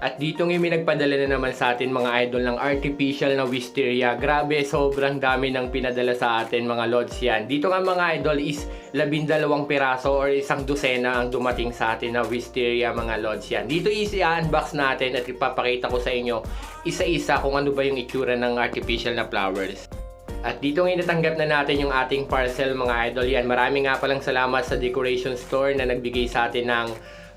At dito may nagpadala na naman sa atin mga idol ng artificial na wisteria. Grabe, sobrang dami ng pinadala sa atin mga lods yan. Dito nga mga idol is 12 piraso or isang dosena ang dumating sa atin na wisteria mga lods yan. Dito is i-unbox natin at ipapakita ko sa inyo isa-isa kung ano ba yung itsura ng artificial na flowers. At dito ngayon natanggap na natin yung ating parcel mga idol yan. Maraming nga palang salamat sa decoration store na nagbigay sa atin ng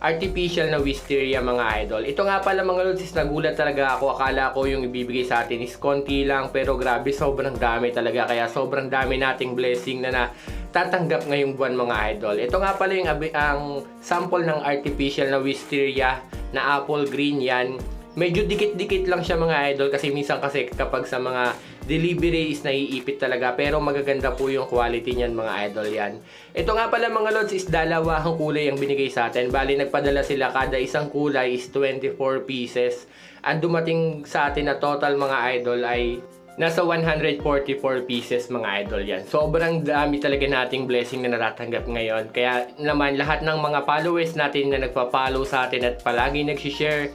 artificial na wisteria mga idol. Ito nga pala mga lods, nagulat talaga ako. Akala ko yung ibibigay sa atin is konti lang, pero grabe sobrang dami talaga. Kaya sobrang dami nating blessing na tatanggap ngayong buwan mga idol. Ito nga pala yung ang sample ng artificial na wisteria na apple green yan. Medyo dikit-dikit lang siya mga idol kasi minsan kasi kapag sa mga delivery is naiipit talaga, pero magaganda po yung quality niyan mga idol yan. Ito nga pala mga lods is dalawang kulay ang binigay sa atin. Bali nagpadala sila, kada isang kulay is 24 pieces. Ang dumating sa atin na total mga idol ay nasa 144 pieces mga idol yan. Sobrang dami talaga nating blessing na natatanggap ngayon. Kaya naman lahat ng mga followers natin na nagpa-follow sa atin at palagi nag-share,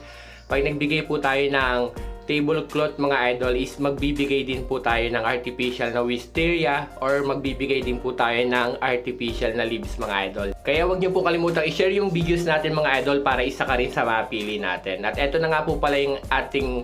pag nagbigay po tayo ng tablecloth mga idol is magbibigay din po tayo ng artificial na wisteria or magbibigay din po tayo ng artificial na leaves mga idol. Kaya wag niyo po kalimutang i-share yung videos natin mga idol para isa ka rin sa mapili natin. At eto na nga po pala yung ating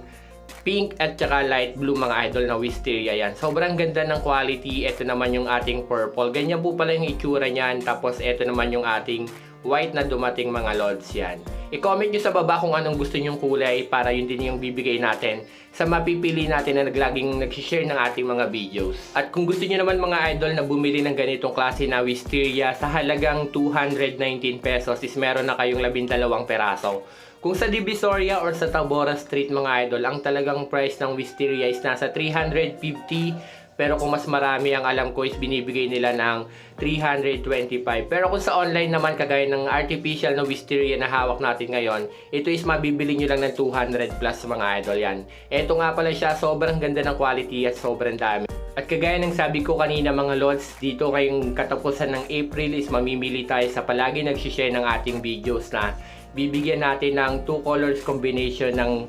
pink at saka light blue mga idol na wisteria yan. Sobrang ganda ng quality. Ito naman yung ating purple. Ganyan po pala yung itsura niyan. Tapos ito naman yung ating white na dumating mga lods yan. I-comment nyo sa baba kung anong gusto nyong kulay para yun din yung bibigay natin sa mapipili natin na naglaging nag-share ng ating mga videos. At kung gusto nyo naman mga idol na bumili ng ganitong klase na wisteria sa halagang 219 pesos is meron na kayong 12 peraso. Kung sa Divisoria or sa Tabora Street mga idol, ang talagang price ng wisteria is nasa 350. Pero kung mas marami ang alam ko is binibigay nila ng 325. Pero kung sa online naman kagaya ng artificial na wisteria na hawak natin ngayon, ito is mabibili nyo lang ng 200 plus mga idol yan. Ito nga pala siya, sobrang ganda ng quality at sobrang dami. At kagaya ng sabi ko kanina mga lods, dito ngayong katapusan ng April is mamimili tayo sa palagi nag-share ng ating videos na bibigyan natin ng 2 colors combination ng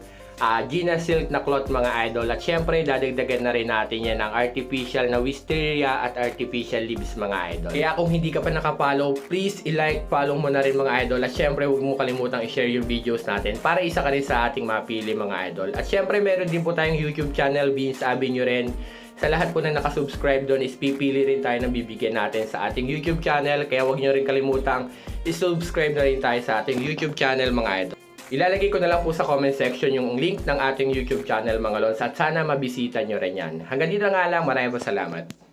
Gina Silk na cloth mga idol. At syempre dadagdagan na rin natin yan ng artificial na wisteria at artificial leaves mga idol. Kaya kung hindi ka pa nakapollow, please i-like, follow mo na rin mga idol. At syempre huwag mo kalimutang i-share yung videos natin para isa ka rin sa ating mapili mga idol. At syempre meron din po tayong YouTube channel, Beans Avenue rin. Sa lahat po na nakasubscribe doon is pipili rin tayo ng bibigyan natin sa ating YouTube channel. Kaya huwag nyo rin kalimutang i-subscribe na rin tayo sa ating YouTube channel mga idol. Ilalagay ko na lang po sa comment section yung link ng ating YouTube channel mga lods at sana mabisita nyo rin yan. Hanggang dito nga lang, maraming salamat.